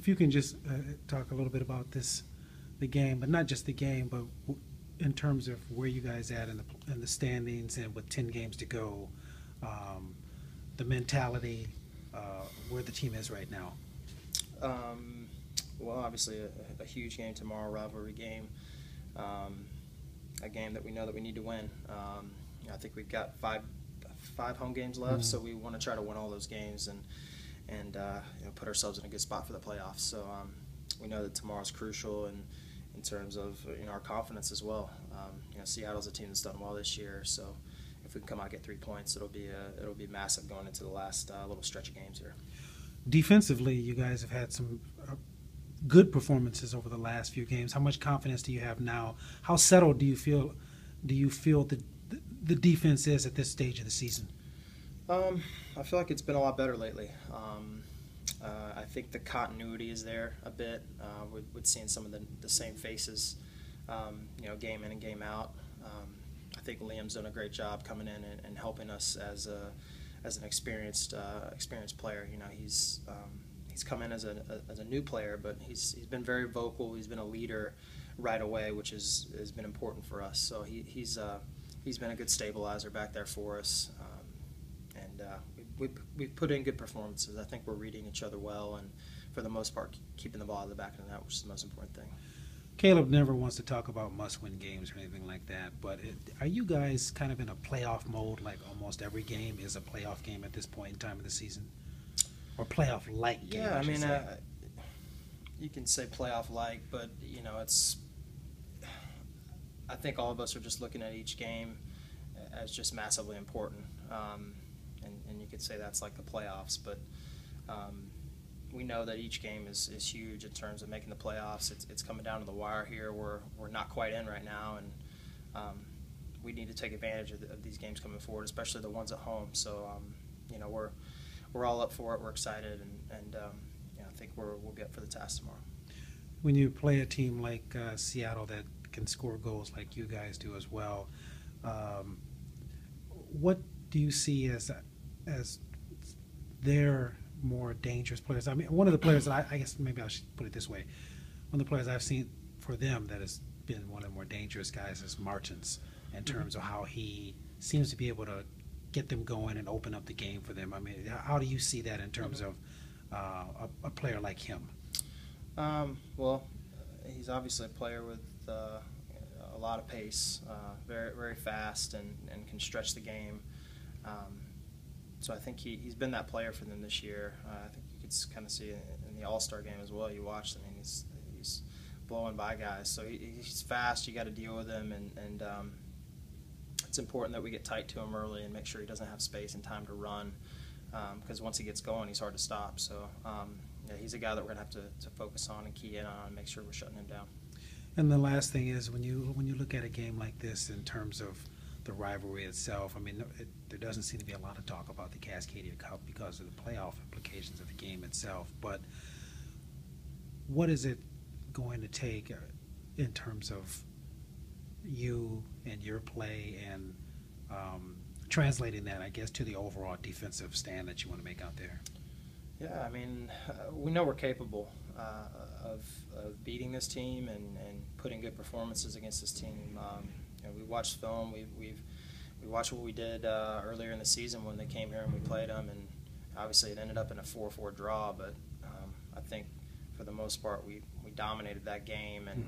if you can just talk a little bit about the game, but not just the game, but in terms of where you guys at in the standings and with 10 games to go, the mentality, where the team is right now. Well, obviously a huge game tomorrow, rivalry game, a game that we know that we need to win. I think we've got five home games left, so we want to try to win all those games and put ourselves in a good spot for the playoffs. So we know that tomorrow's crucial, and in terms of our confidence as well. Seattle's a team that's done well this year, so if we can come out and get 3 points, it'll be massive going into the last little stretch of games here. Defensively, you guys have had some good performances over the last few games. How much confidence do you have now? How settled do you feel the defense is at this stage of the season? I feel like it's been a lot better lately. I think the continuity is there a bit. We're seeing some of the same faces, game in and game out. I think Liam's done a great job coming in and helping us as an experienced player. He's come in as a new player, but he's been very vocal. He's been a leader right away, which has been important for us. So he's been a good stabilizer back there for us, and we've put in good performances. I think we're reading each other well, and for the most part, keeping the ball out of the back of the net, which is the most important thing. Caleb never wants to talk about must-win games or anything like that, but are you guys kind of in a playoff mode, like almost every game is a playoff game at this point in time of the season? Or playoff-like game, Yeah, I mean, you can say playoff-like, but, it's – I think all of us are just looking at each game as just massively important, and you could say that's like the playoffs, but we know that each game is huge in terms of making the playoffs. It's coming down to the wire here. We're not quite in right now, and we need to take advantage of these games coming forward, especially the ones at home. So, we're all up for it. We're excited, and I think we'll get for the task tomorrow. When you play a team like Seattle that can score goals like you guys do as well, what do you see as their more dangerous players? I mean, one of the players that I guess maybe I should put it this way, one of the players I've seen for them that has been one of the more dangerous guys is Martins, in terms of how he seems to be able to get them going and open up the game for them. I mean, how do you see that in terms of a player like him? Well, he's obviously a player with a lot of pace, very, very fast, and can stretch the game. So I think he's been that player for them this year. I think you could kind of see it in the All-Star game as well. You watched him, and he's blowing by guys. So he's fast. You got to deal with him, and it's important that we get tight to him early and make sure he doesn't have space and time to run, because once he gets going, he's hard to stop. So he's a guy that we're going to have to focus on and key in on and make sure we're shutting him down. And the last thing is, when you look at a game like this in terms of the rivalry itself, I mean, there doesn't seem to be a lot of talk about the Cascadia Cup because of the playoff implications of the game itself. But what is it going to take in terms of you and your play and translating that, I guess, to the overall defensive stand that you want to make out there? Yeah, I mean, we know we're capable of beating this team and putting good performances against this team. We watched film. We watched what we did earlier in the season when they came here and we played them, and obviously it ended up in a 4-4 draw. But I think for the most part we dominated that game, and